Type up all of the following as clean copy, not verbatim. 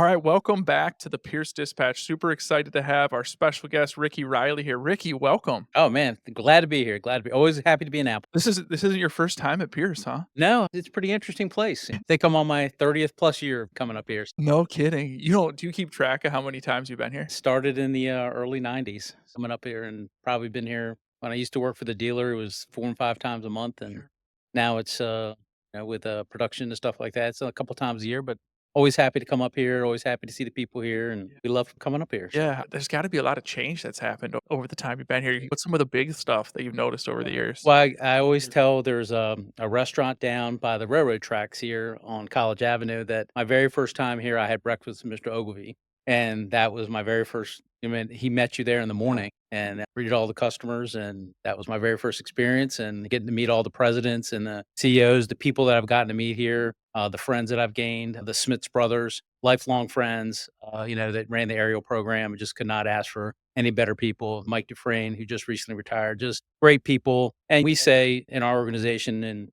All right, welcome back to the Pierce Dispatch. Super excited to have our special guest, Ricky Riley here. Ricky, welcome. Oh, man, glad to be here, glad to be always happy to be in Apple. This isn't your first time at Pierce, huh? No, it's a pretty interesting place. I think I'm on my 30th plus year of coming up here. No kidding. Do you keep track of how many times you've been here? Started in the, early '90s, coming up here and probably been here when I used to work for the dealer, it was 4 and 5 times a month, and Sure. now it's, with, production and stuff like that, it's a couple times a year, but always happy to come up here, always happy to see the people here, and Yeah. we love coming up here. Yeah, there's gotta be a lot of change that's happened over the time you've been here. What's some of the big stuff that you've noticed over the years? Well, I always tell there's a restaurant down by the railroad tracks here on College Avenue that my very first time here, I had breakfast with Mr. Ogilvy, and that was my very first. I mean, he met you there in the morning and greeted all the customers, and that was my very first experience. And getting to meet all the presidents and the CEOs, the people that I've gotten to meet here, the friends that I've gained, the Smiths brothers, lifelong friends, that ran the aerial program. Just could not ask for any better people. Mike Dufresne, who just recently retired, just great people. And we say in our organization, and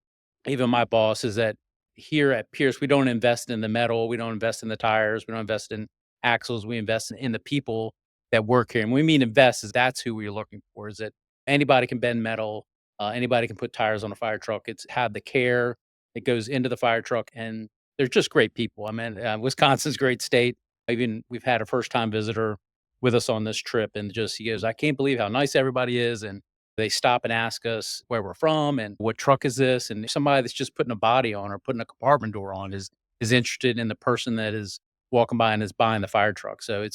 even my boss, is that here at Pierce, we don't invest in the metal, we don't invest in the tires, we don't invest in axles, we invest in the people that work here. And when we mean invest, is that's who we're looking for. Is that anybody can bend metal, anybody can put tires on a fire truck. It's have the care that goes into the fire truck, and they're just great people. I mean, Wisconsin's a great state. Even we've had a first time visitor with us on this trip, and just he goes, I can't believe how nice everybody is, and they stop and ask us where we're from and what truck is this, and somebody that's just putting a body on or putting a compartment door on is interested in the person that is walking by and is buying the fire truck. So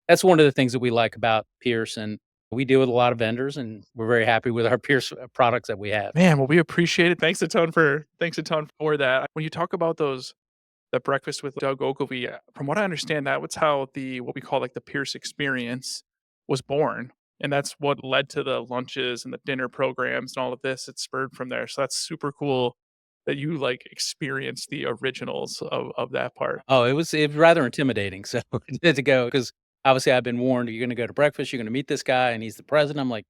that's one of the things that we like about Pierce, and we deal with a lot of vendors, and we're very happy with our Pierce products that we have. Man, well, we appreciate it. Thanks a ton for that. When you talk about the breakfast with Doug Ogilvy, from what I understand, that was how the what we call like the Pierce experience was born. And that's what led to the lunches and the dinner programs and all of this. It spurred from there. So that's super cool that you like experienced the originals of that part. Oh, it was rather intimidating, so to go because obviously I've been warned, "You're gonna go to breakfast, you're gonna meet this guy, and he's the president." I'm like,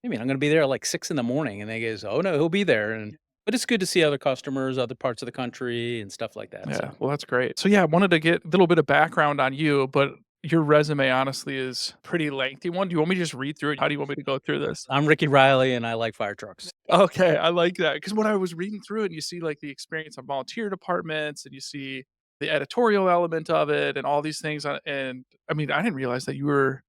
"I mean, I'm gonna be there at, like, 6 in the morning," and they goes, "Oh, no, he'll be there," but it's good to see other customers, other parts of the country, and stuff like that, Yeah, so well, that's great. So yeah, I wanted to get a little bit of background on you, but your resume honestly is pretty lengthy one. Do you want me to just read through it? How do you want me to go through this? I'm Ricky Riley, and I like fire trucks. Okay, I like that because when I was reading through it, and you see like the experience on volunteer departments, and you see the editorial element of it, and all these things. And I mean, I didn't realize that you were.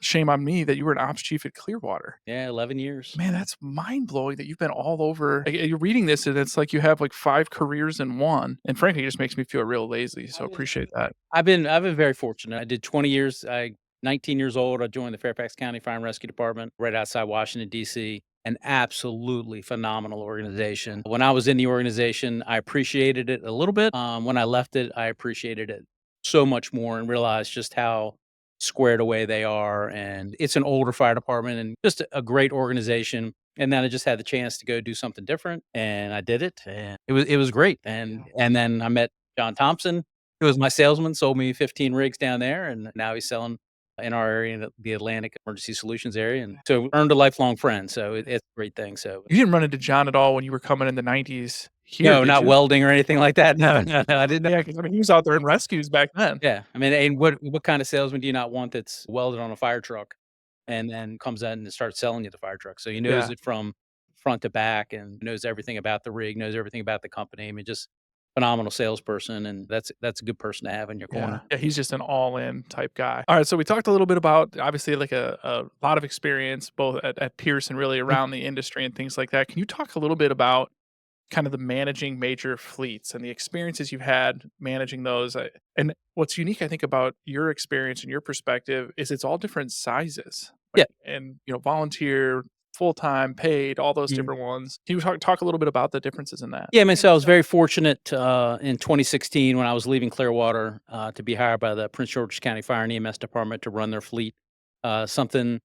Shame on me that you were an ops chief at Clearwater. Yeah, 11 years. Man, that's mind blowing that you've been all over. Like, you're reading this, and it's like you have like 5 careers in one. And frankly, it just makes me feel real lazy. So appreciate that. I've been very fortunate. I did 20 years. 19 years old, I joined the Fairfax County Fire and Rescue Department right outside Washington, D.C. An absolutely phenomenal organization. When I was in the organization, I appreciated it a little bit. When I left it, I appreciated it so much more and realized just how squared away they are. And it's an older fire department and just a great organization. And then I just had the chance to go do something different, and I did it, and it was great. And then I met John Thompson, who was my salesman, sold me 15 rigs down there, and now he's selling in our area, in the Atlantic Emergency Solutions area, and so earned a lifelong friend, so it's a great thing, so You didn't run into John at all when you were coming in the 90s here, no, did not you? welding or anything like that. No, no, no, I didn't. Yeah, because I mean, he was out there in rescues back then. Yeah, I mean, and what kind of salesman do you not want that's welded on a fire truck and then comes in and starts selling you the fire truck? So he knows Yeah. it from front to back and knows everything about the rig, knows everything about the company. I mean, just phenomenal salesperson, and that's a good person to have in your Yeah. corner. Yeah, he's just an all-in type guy. Alright, so we talked a little bit about, obviously, like, a lot of experience both at Pierce and really around the industry and things like that. Can you talk a little bit about kind of the managing major fleets and the experiences you've had managing those? And what's unique, I think, about your experience and your perspective is it's all different sizes, Yeah. like, and, volunteer, full-time, paid, all those different ones. Can you talk a little bit about the differences in that? Yeah, I mean, so I was very fortunate in 2016 when I was leaving Clearwater to be hired by the Prince George's County Fire and EMS Department to run their fleet. Something,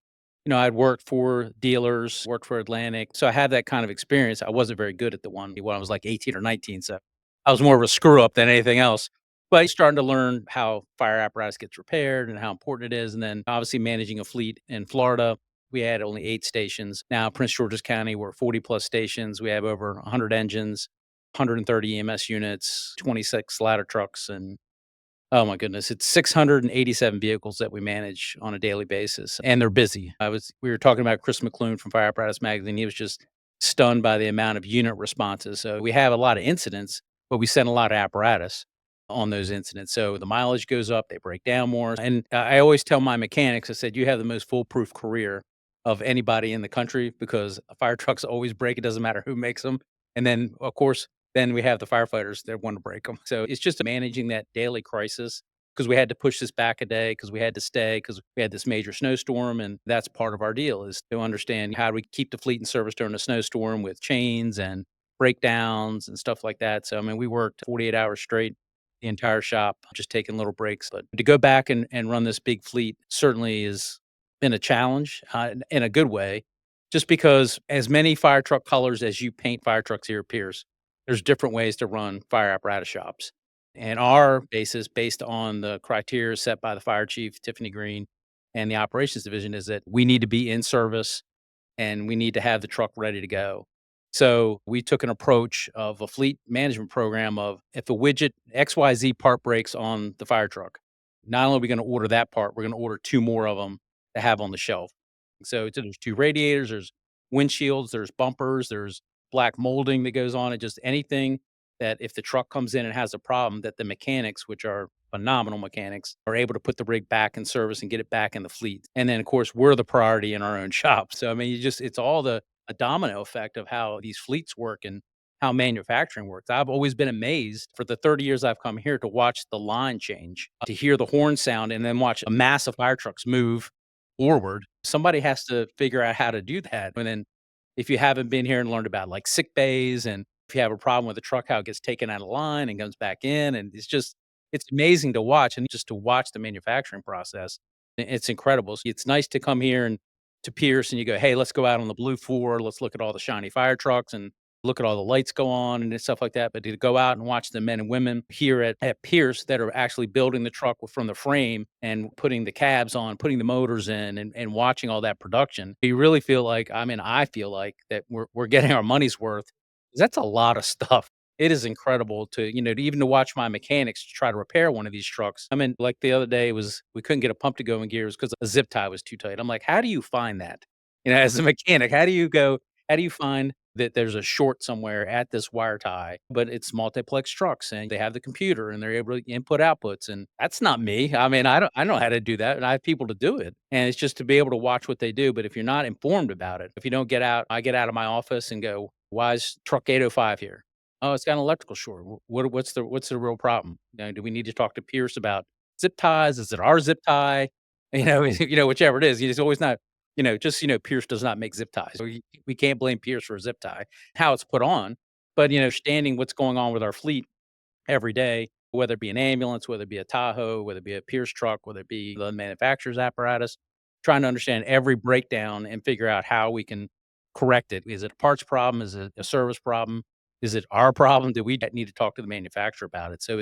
I'd worked for dealers, worked for Atlantic, so I had that kind of experience. I wasn't very good at the one when I was like 18 or 19, so I was more of a screw up than anything else. But starting to learn how fire apparatus gets repaired and how important it is, and then obviously managing a fleet in Florida. We had only 8 stations. Now, Prince George's County, we're 40 plus stations. We have over 100 engines, 130 EMS units, 26 ladder trucks, and Oh my goodness, it's 687 vehicles that we manage on a daily basis, and they're busy. We were talking about Chris McClune from Fire Apparatus magazine. He was just stunned by the amount of unit responses. So we have a lot of incidents, but we send a lot of apparatus on those incidents. So the mileage goes up, they break down more. And I always tell my mechanics, I said, you have the most foolproof career of anybody in the country because fire trucks always break. It doesn't matter who makes them. And then, of course, then we have the firefighters that want to break them. So it's just managing that daily crisis because we had to push this back a day because we had to stay because we had this major snowstorm. And that's part of our deal is to understand how do we keep the fleet in service during a snowstorm with chains and breakdowns and stuff like that. So, I mean, we worked 48 hours straight, the entire shop, just taking little breaks. But to go back and run this big fleet certainly has been a challenge in a good way, just because as many fire truck colors as you paint fire trucks here at Pierce, there's different ways to run fire apparatus shops. And our basis, based on the criteria set by the fire chief, Tiffany Green, and the operations division, is that we need to be in service and we need to have the truck ready to go. So we took an approach of a fleet management program of if a widget XYZ part breaks on the fire truck, not only are we going to order that part, we're going to order two more of them to have on the shelf. So there's two radiators, there's windshields, there's bumpers, there's black molding that goes on it, just anything that if the truck comes in and has a problem, that the mechanics, which are phenomenal mechanics, are able to put the rig back in service and get it back in the fleet. And then, of course, we're the priority in our own shop. So, I mean, it's all a domino effect of how these fleets work and how manufacturing works. I've always been amazed for the 30 years I've come here to watch the line change, to hear the horn sound and then watch a mass of fire trucks move forward. Somebody has to figure out how to do that. And then if you haven't been here and learned about like sick bays and if you have a problem with a truck, how it gets taken out of line and comes back in. And it's amazing to watch and just to watch the manufacturing process. It's incredible. So it's nice to come here and to Pierce and you go, hey, let's go out on the blue floor. Let's look at all the shiny fire trucks and look at all the lights go on and stuff like that. But to go out and watch the men and women here at Pierce that are actually building the truck from the frame and putting the cabs on, putting the motors in and watching all that production, you really feel like, I mean, I feel like that we're getting our money's worth. 'Cause that's a lot of stuff. It is incredible to even to watch my mechanics try to repair one of these trucks. I mean, like the other day was we couldn't get a pump to go in gears because a zip tie was too tight. I'm like, how do you find that? As a mechanic, how do you find that there's a short somewhere at this wire tie, but it's multiplex trucks and they have the computer and they're able to input outputs. And that's not me. I mean, I know how to do that and I have people to do it. And it's just to be able to watch what they do. But if you're not informed about it, if you don't get out, I get out of my office and go, why is truck 805 here? Oh, it's got an electrical short. What's the real problem? Do we need to talk to Pierce about zip ties? Is it our zip tie? Whichever it is. It's always not, Pierce does not make zip ties. So we can't blame Pierce for a zip tie, how it's put on. But understanding what's going on with our fleet every day, whether it be an ambulance, whether it be a Tahoe, whether it be a Pierce truck, whether it be the manufacturer's apparatus, trying to understand every breakdown and figure out how we can correct it. Is it a parts problem? Is it a service problem? Is it our problem? Do we need to talk to the manufacturer about it? So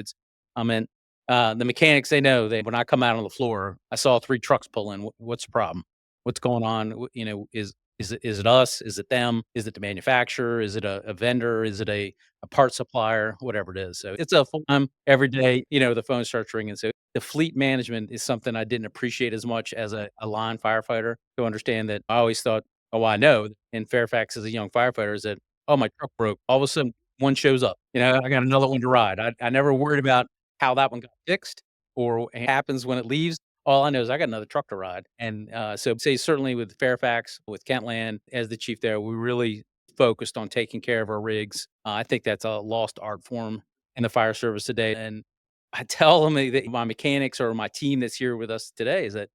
I mean, the mechanics, they know that when I come out on the floor, I saw three trucks pull in. What's the problem? What's going on? Is it us? Is it them? Is it the manufacturer? Is it a vendor? Is it a part supplier? Whatever it is. So it's a full time every day. The phone starts ringing. So the fleet management is something I didn't appreciate as much as a line firefighter to understand that I always thought, oh, I know in Fairfax as a young firefighter is that, oh, my truck broke. All of a sudden, one shows up. I got another one to ride. I never worried about how that one got fixed or what happens when it leaves. All I know is I got another truck to ride. And so, say, certainly with Fairfax, with Kentland as the chief there, we really focused on taking care of our rigs. I think that's a lost art form in the fire service today. And I tell them that my mechanics or my team that's here with us today is that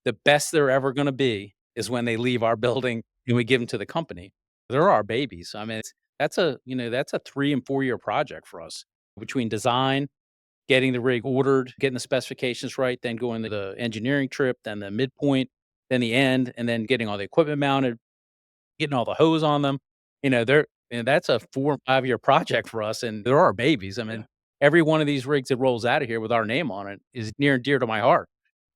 the best they're ever going to be is when they leave our building and we give them to the company. They're our babies. I mean, that's a 3 and 4 year project for us between design, getting the rig ordered, getting the specifications right, then going to the engineering trip, then the midpoint, then the end, and then getting all the equipment mounted, getting all the hose on them. That's a 4 and 5 year project for us, and they're our babies. I mean, every one of these rigs that rolls out of here with our name on it is near and dear to my heart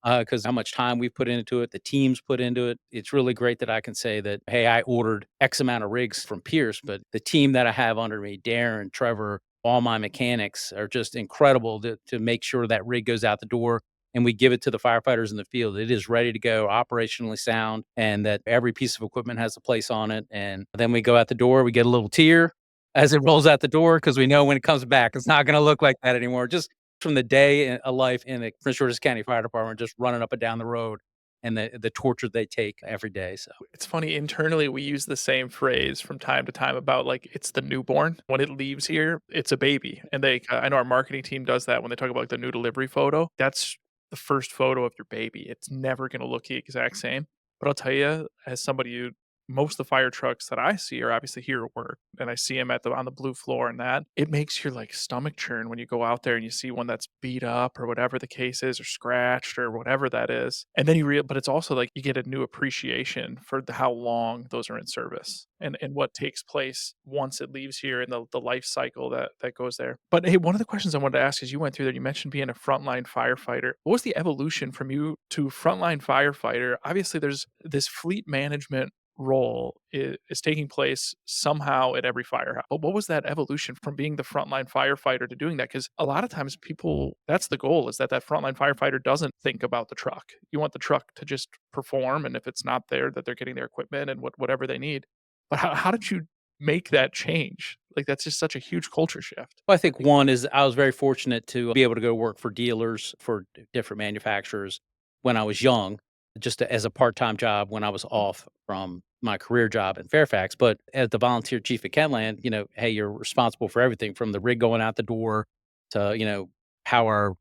because how much time we've put into it, the teams put into it. It's really great that I can say that, hey, I ordered X amount of rigs from Pierce, but the team that I have under me, Darren, Trevor, all my mechanics are just incredible to make sure that rig goes out the door and we give it to the firefighters in the field. It is ready to go, operationally sound, and that every piece of equipment has a place on it. And then we go out the door, we get a little tear as it rolls out the door because we know when it comes back, it's not going to look like that anymore. Just from the day of life in the Prince George's County Fire Department, just running up and down the road and the torture they take every day. So It's funny, internally, we use the same phrase from time to time about, like, it's the newborn. When it leaves here, it's a baby, and I know our marketing team does that when they talk about, like, the new delivery photo. That's the first photo of your baby. It's never gonna look the exact same, but I'll tell you, as somebody who most of the fire trucks that I see are obviously here at work, and I see them on the blue floor and that, it makes your, like, stomach churn when you go out there and you see one that's beat up or whatever the case is, or scratched or whatever that is, and then but it's also like you get a new appreciation for how long those are in service and what takes place once it leaves here and the life cycle that goes there. But hey, one of the questions I wanted to ask is, you went through there, you mentioned being a frontline firefighter. What was the evolution from you to frontline firefighter? Obviously, there's this fleet management role is taking place somehow at every firehouse. But what was that evolution from being the frontline firefighter to doing that? Because a lot of times people, that's the goal, is that frontline firefighter doesn't think about the truck. You want the truck to just perform, and if it's not there, that they're getting their equipment and whatever they need. But how did you make that change? Like, that's just such a huge culture shift. well, I think one is I was very fortunate to be able to go work for dealers for different manufacturers when I was young, just as a part-time job when I was off from my career job in Fairfax. But as the volunteer chief at Kentland, hey, you're responsible for everything from the rig going out the door to, how our,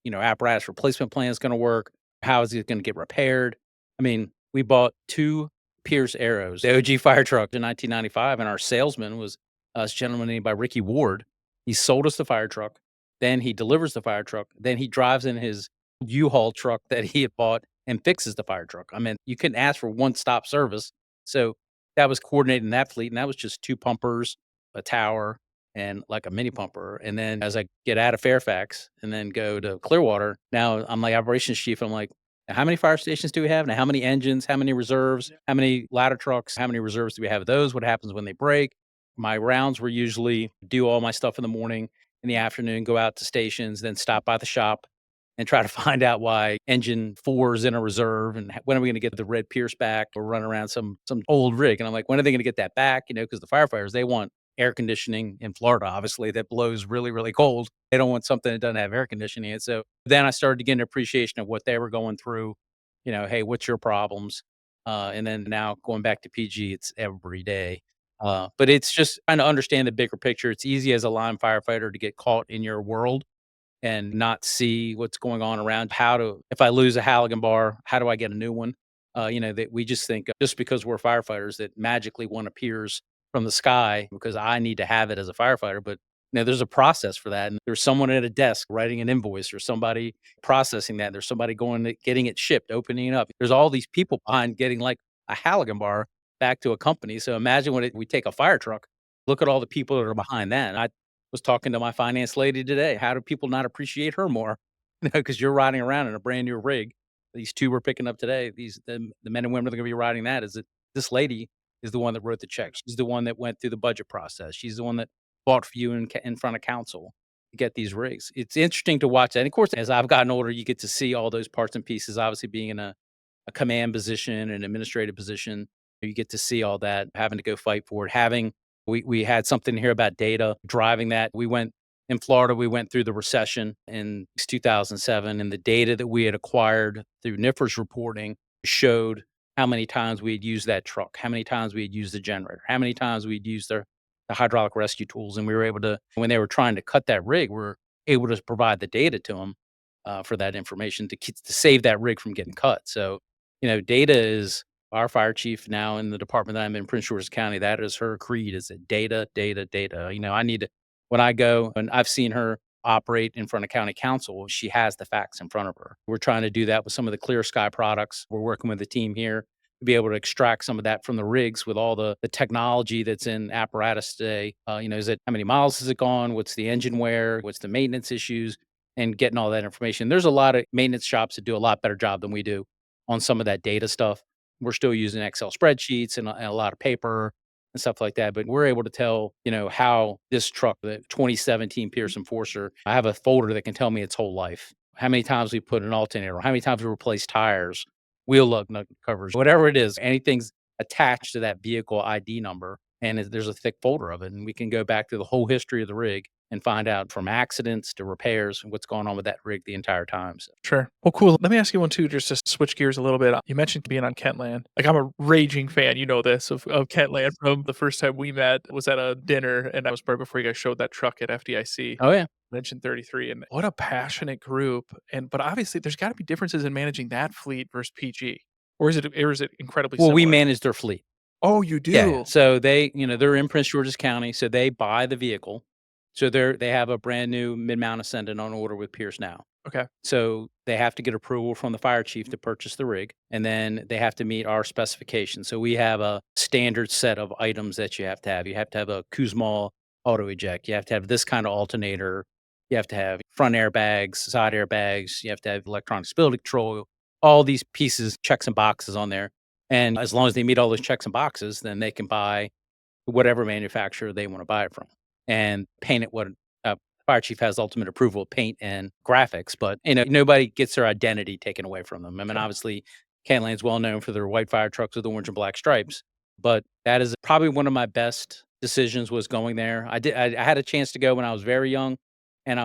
apparatus replacement plan is going to work. How is it going to get repaired? I mean, we bought two Pierce Arrows, the OG fire truck in 1995, and our salesman was this gentleman named by Ricky Ward. He sold us the fire truck. Then he delivers the fire truck. Then he drives in his U-Haul truck that he had bought and fixes the fire truck. I mean, you couldn't ask for one-stop service. So that was coordinating that fleet, and that was just two pumpers, a tower, and like a mini pumper. And then as I get out of Fairfax and then go to Clearwater, now I'm like operations chief. I'm like, how many fire stations do we have? Now, how many engines? How many reserves? How many ladder trucks? How many reserves do we have of those? What happens when they break? My rounds were usually do all my stuff in the morning, in the afternoon, go out to stations, then stop by the shop and try to find out why engine 4 is in a reserve and when are we going to get the red Pierce back or run around some old rig. And I'm like, when are they going to get that back? Because the firefighters, they want air conditioning in Florida, obviously, that blows really, really cold. They don't want something that doesn't have air conditioning in it. So then I started to get an appreciation of what they were going through. Hey, what's your problems? And then now going back to PG, it's every day. But it's just trying to understand the bigger picture. It's easy as a line firefighter to get caught in your world and not see what's going on around. If I lose a halogen bar, how do I get a new one? That we just think just because we're firefighters that magically one appears from the sky because I need to have it as a firefighter. But there's a process for that. And there's someone at a desk writing an invoice or somebody processing that. There's somebody getting it shipped, opening it up. There's all these people behind getting like a halogen bar back to a company. So imagine we take a fire truck, look at all the people that are behind that. And was talking to my finance lady today. How do people not appreciate her more? Because you're riding around in a brand new rig. These two we're picking up today. The men and women that are going to be riding that is that this lady is the one that wrote the check. She's the one that went through the budget process. She's the one that fought for you in front of council to get these rigs. It's interesting to watch that. And of course, as I've gotten older, you get to see all those parts and pieces. Obviously, being in a command position, an administrative position, you get to see all that, having to go fight for it, we had something here about data, driving that. In Florida, we went through the recession in 2007, and the data that we had acquired through NIFR's reporting showed how many times we had used that truck, how many times we had used the generator, how many times we'd used the hydraulic rescue tools. And we were able to, when they were trying to cut that rig, we were able to provide the data to them for that information to save that rig from getting cut. So, data is our fire chief now in the department that I'm in, Prince George's County. That is her creed, is it data, data, data. I need to, when I go, and I've seen her operate in front of county council, she has the facts in front of her. We're trying to do that with some of the Clear Sky products. We're working with the team here to be able to extract some of that from the rigs with all the technology that's in Apparatus today. Is it, how many miles has it gone? What's the engine wear? What's the maintenance issues? And getting all that information. There's a lot of maintenance shops that do a lot better job than we do on some of that data stuff. We're still using Excel spreadsheets and a lot of paper. and stuff like that. But we're able to tell, how this truck, the 2017 Pearson Forcer, I have a folder that can tell me its whole life. How many times we put an alternator on, how many times we replace tires, wheel lug nut covers, whatever it is, anything's attached to that vehicle ID number. And there's a thick folder of it. And we can go back to the whole history of the rig and find out from accidents to repairs and what's going on with that rig the entire time. So, Sure. Well, cool. Let me ask you one too, just to switch gears a little bit. You mentioned being on Kentland. Like I'm a raging fan, you know this, of Kentland from the first time we met was at a dinner and that was right before you guys showed that truck at FDIC. oh, yeah. Mentioned 33 and what a passionate group. And but obviously there's got to be differences in managing that fleet versus PG. Or is it incredibly Well, we similar? manage their fleet. Oh, you Yeah, yeah. do? So they're in Prince George's County, so they buy the vehicle. So they have a brand new mid-mount Ascendant on order with Pierce now. Okay. So they have to get approval from the fire chief to purchase the rig, and then they have to meet our specifications. So we have a standard set of items that you have to have. You have to have a Kuzma auto eject. You have to have this kind of alternator. You have to have front airbags, side airbags. You have to have electronic stability control. All these pieces, checks and boxes on there. And as long as they meet all those checks and boxes, then they can buy whatever manufacturer they want to buy it from and paint it what fire chief has ultimate approval of paint and graphics, but nobody gets their identity taken away from them. I mean, Sure. obviously, Kentland's well known for their white fire trucks with the orange and black stripes, but that is probably one of my best decisions was going there. I had a chance to go when I was very young, and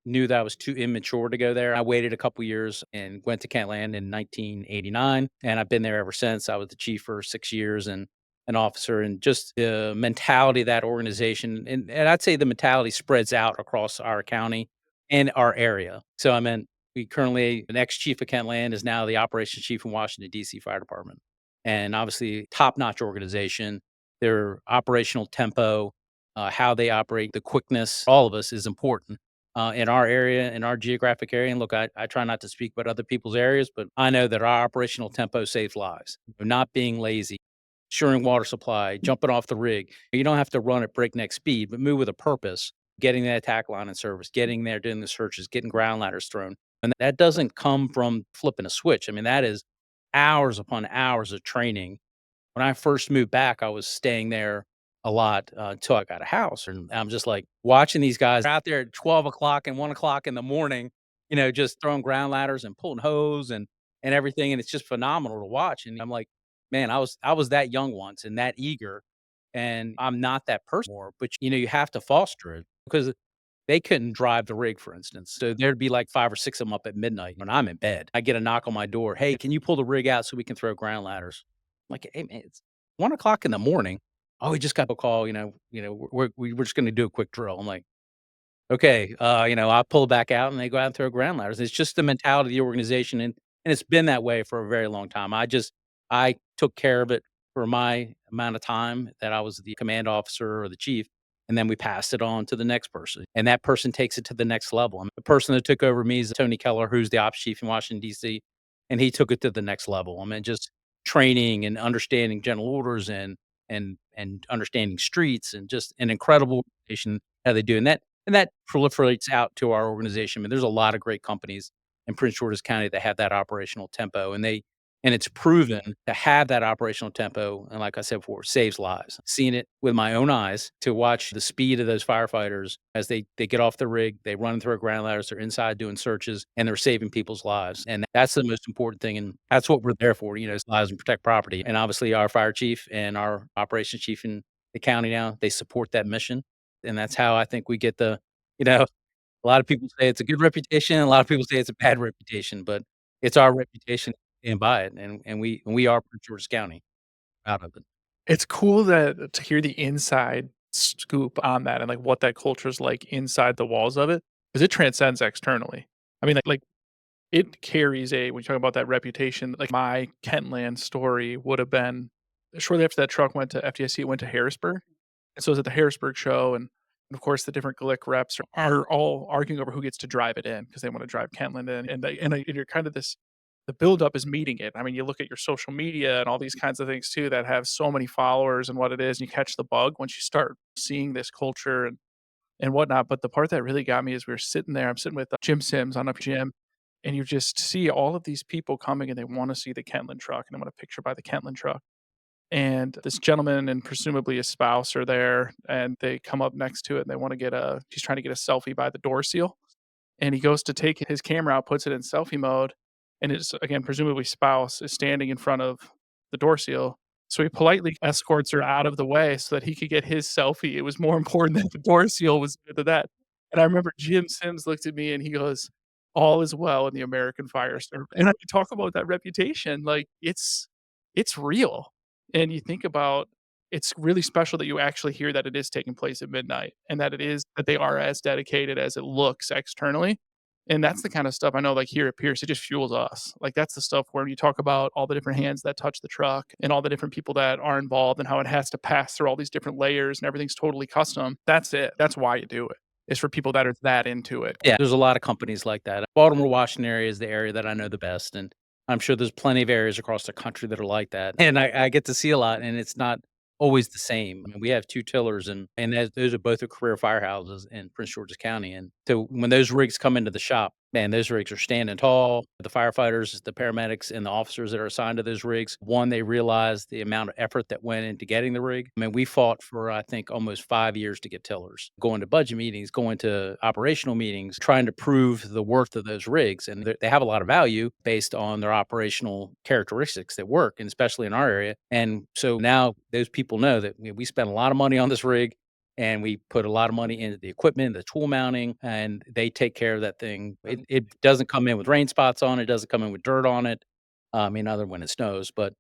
knew that I was too immature to go there. I waited a couple years and went to Kentland in 1989, and I've been there ever since. I was the chief for 6 years and an officer, and just the mentality of that organization. And I'd say the mentality spreads out across our county and our area. So I mean, we currently, an ex chief of Kentland is now the operations chief in Washington, D.C. Fire Department. And obviously, top notch organization. Their operational tempo, how they operate, the quickness, all of us is important. In our area, in our geographic area. And look, I try not to speak about other people's areas, but I know that our operational tempo saves lives. Not being lazy, ensuring water supply, jumping off the rig. You don't have to run at breakneck speed, but move with a purpose, getting that attack line in service, getting there, doing the searches, getting ground ladders thrown. And that doesn't come from flipping a switch. I mean, that is hours upon hours of training. When I first moved back, I was staying there a lot until I got a house. And I'm just like watching these guys out there at 12 o'clock and 1 o'clock in the morning, just throwing ground ladders and pulling hose and everything. And it's just phenomenal to watch. And I'm like, man, I was that young once and that eager. And I'm not that person more, but you have to foster it because they couldn't drive the rig, for instance. So there'd be like 5 or 6 of them up at midnight when I'm in bed. I get a knock on my door. Hey, can you pull the rig out so we can throw ground ladders? I'm like, hey man, it's 1 o'clock in the morning. Oh, we just got a call. We're just going to do a quick drill. I'm like, okay, I'll pull back out and they go out and throw ground ladders. It's just the mentality of the organization, and it's been that way for a very long time. I took care of it for my amount of time that I was the command officer or the chief, and then we passed it on to the next person, and that person takes it to the next level. And the person that took over me is Tony Keller, who's the ops chief in Washington D.C., and he took it to the next level. I mean, just training and understanding general orders and understanding streets and just an incredible organization how they do. And that proliferates out to our organization. I mean, there's a lot of great companies in Prince George's County that have that operational tempo, and it's proven to have that operational tempo. And like I said before, saves lives. Seen it with my own eyes to watch the speed of those firefighters as they get off the rig, they run through ground ladders, they're inside doing searches, and they're saving people's lives. And that's the most important thing. And that's what we're there for, is lives and protect property. And obviously, our fire chief and our operations chief in the county now, they support that mission. And that's how I think we get you know, a lot of people say it's a good reputation. A lot of people say it's a bad reputation, but it's our reputation and by it, and we are Prince George's County, proud of it. It's cool that to hear the inside scoop on that and, like, what that culture is like inside the walls of it, because it transcends externally. I mean, like, it carries when you talk about that reputation, like, my Kentland story would have been shortly after that truck went to FDIC, it went to Harrisburg, and so it was at the Harrisburg show, and of course, the different Glick reps are all arguing over who gets to drive it in because they wanna drive Kentland in, and you're kind of the buildup is meeting it. I mean, you look at your social media and all these kinds of things too that have so many followers and what it is, and you catch the bug once you start seeing this culture and whatnot. But the part that really got me is we were sitting there. I'm sitting with Jim Sims on a gym, and you just see all of these people coming and they want to see the Kentland truck and they want a picture by the Kentland truck. and this gentleman and presumably his spouse are there, and they come up next to it, and they wanna get a he's trying to get a selfie by the door seal, and he goes to take his camera out, puts it in selfie mode, and his, again, presumably spouse is standing in front of the door seal. So he politely escorts her out of the way so that he could get his selfie. It was more important that the door seal was than that. And I remember Jim Sims looked at me and he goes, "All is well in the American fire service." And I talk about that reputation, like it's real. And you think about it's really special that you actually hear that it is taking place at midnight and that it is that they are as dedicated as it looks externally. And that's the kind of stuff I know, like, here at Pierce, it just fuels us. Like, that's the stuff where you talk about all the different hands that touch the truck and all the different people that are involved and how it has to pass through all these different layers and everything's totally custom. That's it. That's why you do it. It's for people that are that into it. Yeah, there's a lot of companies like that. Baltimore, Washington area is the area that I know the best, and I'm sure there's plenty of areas across the country that are like that. And I get to see a lot, and it's not always the same. I mean, we have 2 tillers, and those are both are career firehouses in Prince George's County. And so when those rigs come into the shop, man, those rigs are standing tall. The firefighters, the paramedics, and the officers that are assigned to those rigs, one, they realize the amount of effort that went into getting the rig. I mean, we fought for, I think, almost 5 years to get tillers, going to budget meetings, going to operational meetings, trying to prove the worth of those rigs. And they have a lot of value based on their operational characteristics that work, and especially in our area. And so now those people know that we spent a lot of money on this rig, and we put a lot of money into the equipment, the tool mounting, and they take care of that thing. It doesn't come in with rain spots on it, doesn't come in with dirt on it. I mean, other when it snows, but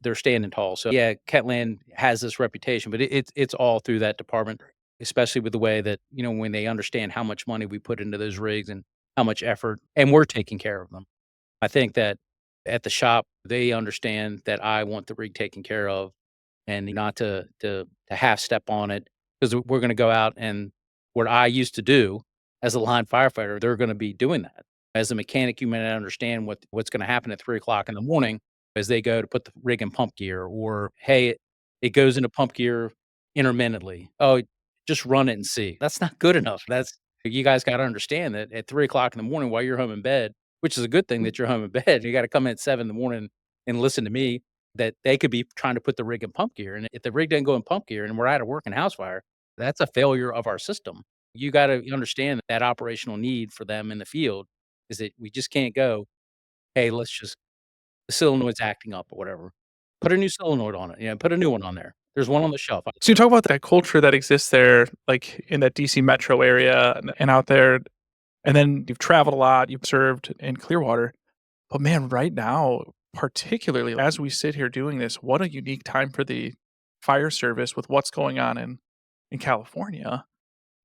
they're standing tall. So yeah, Kentland has this reputation, but it's all through that department, especially with the way that, when they understand how much money we put into those rigs and how much effort, and we're taking care of them. I think that at the shop, they understand that I want the rig taken care of and not to half step on it, because we're gonna go out, and what I used to do as a line firefighter, they're gonna be doing that. As a mechanic, you may not understand what's gonna happen at 3 o'clock in the morning as they go to put the rig in pump gear, or, "Hey, it goes into pump gear intermittently. Oh, just run it and see." That's not good enough. That's You guys gotta understand that at 3 o'clock in the morning while you're home in bed, which is a good thing that you're home in bed, you gotta come in at 7 in the morning and listen to me, that they could be trying to put the rig in pump gear, and if the rig doesn't go in pump gear and we're at a working house fire, that's a failure of our system. You gotta understand that operational need for them in the field is that we just can't go, "Hey, let's just the solenoid's acting up," or whatever. Put a new solenoid on it, put a new one on there. There's one on the shelf. So you talk about that culture that exists there, like in that DC metro area and out there, and then you've traveled a lot, you've served in Clearwater. But man, right now, particularly as we sit here doing this, what a unique time for the fire service with what's going on in California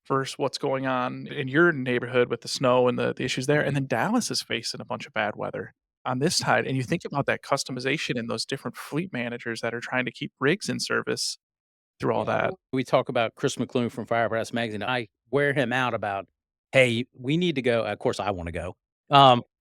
versus what's going on in your neighborhood with the snow and the issues there. And then Dallas is facing a bunch of bad weather on this side. And you think about that customization and those different fleet managers that are trying to keep rigs in service through all that. We talk about Chris McClune from Apparatus magazine. I wear him out about, "Hey, we need to go." Of course, I wanna go.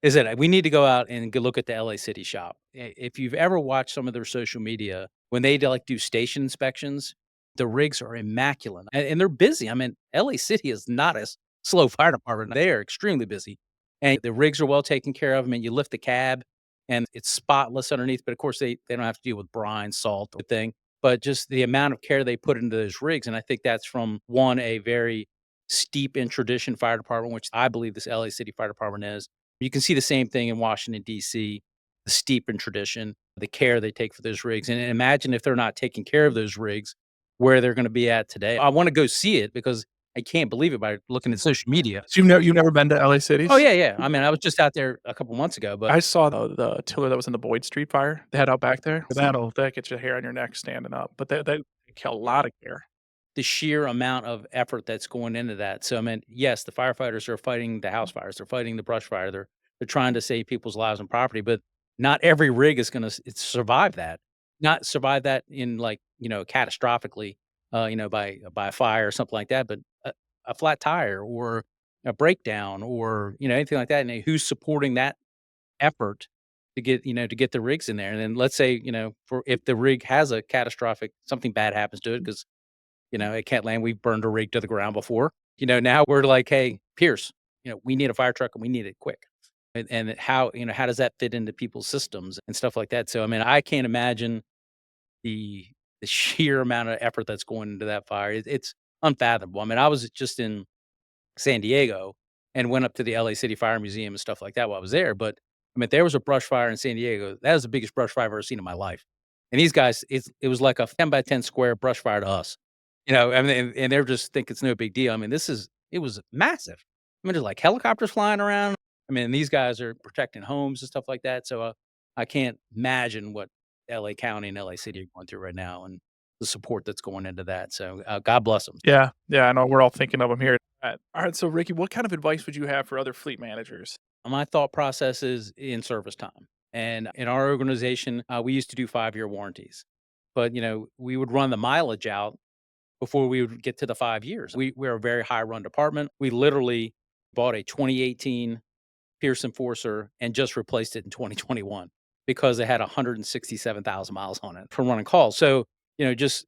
Is that we need to go out and go look at the LA City shop. If you've ever watched some of their social media, when they do station inspections, the rigs are immaculate, and they're busy. I mean, LA City is not a slow fire department. They are extremely busy, and the rigs are well taken care of. I mean, you lift the cab, and it's spotless underneath, but of course, they don't have to deal with brine, salt, the thing, but just the amount of care they put into those rigs, and I think that's from, one, a very steep in tradition fire department, which I believe this LA City Fire Department is. You can see the same thing in Washington, DC, the steep in tradition, the care they take for those rigs. And imagine if they're not taking care of those rigs, where they're gonna be at today. I wanna go see it because I can't believe it by looking at social media. So you've never been to LA Oh, cities? yeah, yeah. I mean, I was just out there a couple months ago, but I saw the tiller that was in the Boyd Street fire they had out back there. That gets your hair on your neck standing up, but they take a lot of care. the sheer amount of effort that's going into that. So, I mean, yes, the firefighters are fighting the house fires, they're fighting the brush fire, they're trying to save people's lives and property, but not every rig is gonna survive that. Not survive that in, like, catastrophically, by a fire or something like that, but a flat tire or a breakdown or, anything like that, and who's supporting that effort to get the rigs in there. And then let's say, for if the rig has a catastrophic something bad happens to it, because at Kentland, we've burned a rig to the ground before. Now we're like, "Hey, Pierce, we need a fire truck and we need it quick." And how does that fit into people's systems and stuff like that? So, I mean, I can't imagine the the sheer amount of effort that's going into that fire, it's unfathomable. I mean, I was just in San Diego and went up to the LA City Fire Museum and stuff like that while I was there. But I mean, there was a brush fire in San Diego. That was the biggest brush fire I've ever seen in my life. And these guys, it was like a 10 by 10 square brush fire to us. I mean, and they're just think it's no big deal. I mean, it was massive. I mean, there's like helicopters flying around. I mean, these guys are protecting homes and stuff like that. So I can't imagine what LA County and LA City are going through right now and the support that's going into that. So God bless them. Yeah, yeah, I know we're all thinking of them here. Alright, so Ricky, what kind of advice would you have for other fleet managers? My thought process is in service time. And in our organization, we used to do 5-year warranties. But, we would run the mileage out before we would get to the 5 years. We're a very high run department. We literally bought a 2018 Pierce Enforcer and just replaced it in 2021 because it had 167,000 miles on it from running calls. So, just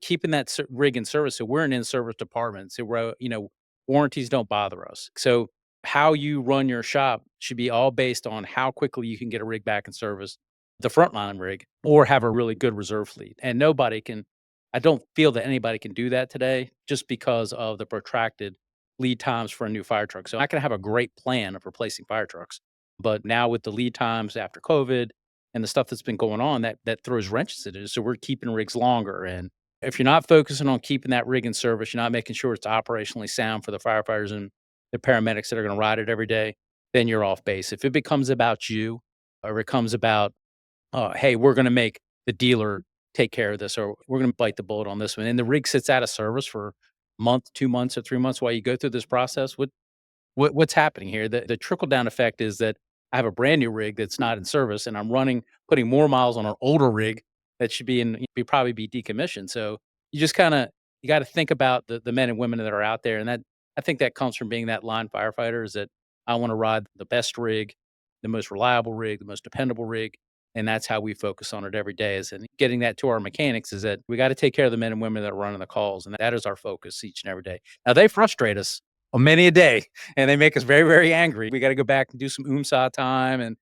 keeping that rig in service. So we're an in-service department. So warranties don't bother us. So how you run your shop should be all based on how quickly you can get a rig back in service, the frontline rig, or have a really good reserve fleet. And nobody can. I don't feel that anybody can do that today, just because of the protracted lead times for a new fire truck. So I can have a great plan of replacing fire trucks, but now with the lead times after COVID and the stuff that's been going on, that throws wrenches into it. So we're keeping rigs longer, and if you're not focusing on keeping that rig in service, you're not making sure it's operationally sound for the firefighters and the paramedics that are going to ride it every day, then you're off base. If it becomes about you, or it becomes about, hey, we're going to make the dealer take care of this, or we're going to bite the bullet on this one, and the rig sits out of service for a month, 2 months, or 3 months while you go through this process, what's happening here? The trickle down effect is that I have a brand new rig that's not in service, and I'm putting more miles on an older rig that should probably be decommissioned. So you just you got to think about the men and women that are out there, and that I think that comes from being that line firefighter. Is that I want to ride the best rig, the most reliable rig, the most dependable rig, and that's how we focus on it every day. Is and getting that to our mechanics is that we got to take care of the men and women that are running the calls, and that is our focus each and every day. Now they frustrate us on many a day, and they make us very, very angry. We gotta go back and do some UMSA time and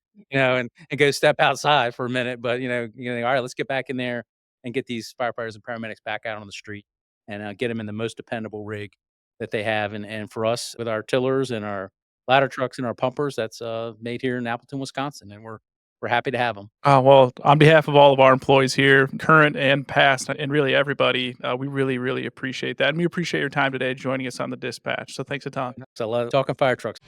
go step outside for a minute, but, "All right, let's get back in there and get these firefighters and paramedics back out on the street and, get them in the most dependable rig that they have." And for us, with our tillers and our ladder trucks and our pumpers, that's, made here in Appleton, Wisconsin, and we're happy to have them. Well, on behalf of all of our employees here, current and past, and really everybody, we really, really appreciate that, and we appreciate your time today joining us on the dispatch, so thanks a ton. So I love talking fire trucks.